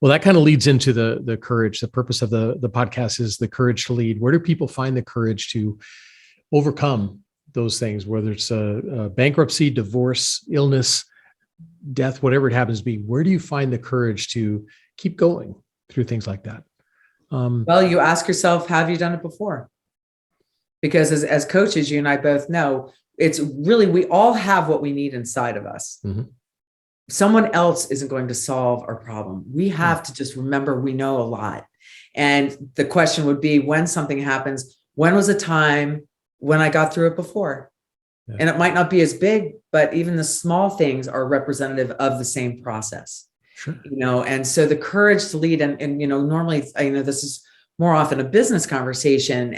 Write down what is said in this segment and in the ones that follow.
Well, that kind of leads into the courage. The purpose of the podcast is the courage to lead. Where do people find the courage to overcome those things, whether it's a bankruptcy, divorce, illness, death, whatever it happens to be? Where do you find the courage to keep going through things like that? Well, you ask yourself, have you done it before? Because as coaches, you and I both know, it's really, we all have what we need inside of us. Mm-hmm. Someone else isn't going to solve our problem. We have to just remember we know a lot. And the question would be, when something happens, when was a time when I got through it before? Yeah. And it might not be as big, but even the small things are representative of the same process. Sure. And so the courage to lead, and normally, this is more often a business conversation,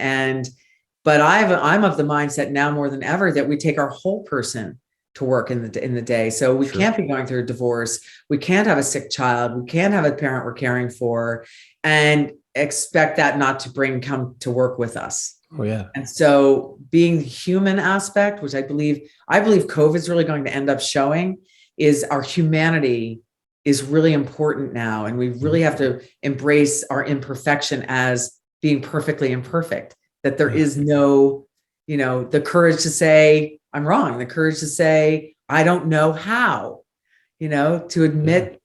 but I'm of the mindset now more than ever that we take our whole person to work in the day. So we can't be going through a divorce. We can't have a sick child. We can't have a parent we're caring for and expect that not to come to work with us. Oh yeah. And so being the human aspect, which I believe COVID is really going to end up showing, is our humanity is really important now. And we really have to embrace our imperfection as being perfectly imperfect, that there is no, the courage to say, I'm wrong. The courage to say, I don't know how, to admit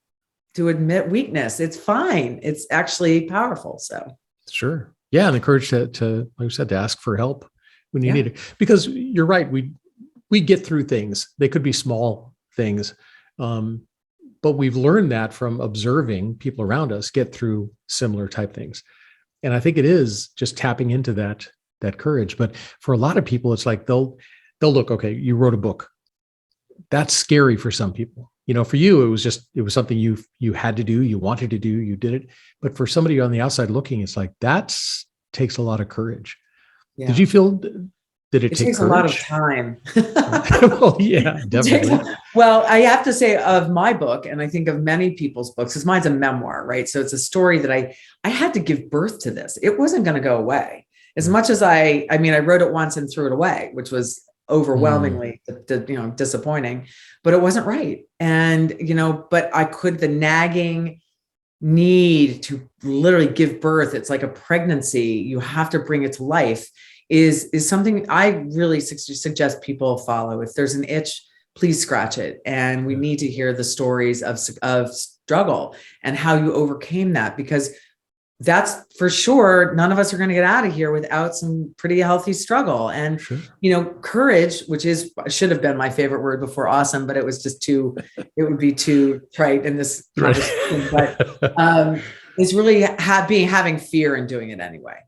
weakness. It's fine. It's actually powerful. So. Sure. Yeah. And the courage to like you said, to ask for help when you need it, because you're right. We get through things. They could be small things. But we've learned that from observing people around us get through similar type things. And I think it is just tapping into that courage. But for a lot of people, it's like they'll look, okay, you wrote a book. That's scary for some people. For you, it was something you had to do, you wanted to do, you did it. But for somebody on the outside looking, it's like, takes a lot of courage. Yeah. Did you feel, did it take takes courage? A lot of time. Well, yeah, definitely. Well, I have to say of my book, and I think of many people's books, because mine's a memoir, right? So it's a story that I had to give birth to this. It wasn't going to go away. As much as I wrote it once and threw it away, which was overwhelmingly disappointing, but it wasn't right. And, but the nagging need to literally give birth, it's like a pregnancy. You have to bring it to life is something I really suggest people follow. If there's an itch, please scratch it. And we need to hear the stories of struggle and how you overcame that, because that's for sure. None of us are going to get out of here without some pretty healthy struggle. And, courage, which should have been my favorite word before awesome, but it was just it would be too trite in this conversation, but, is really having fear and doing it anyway.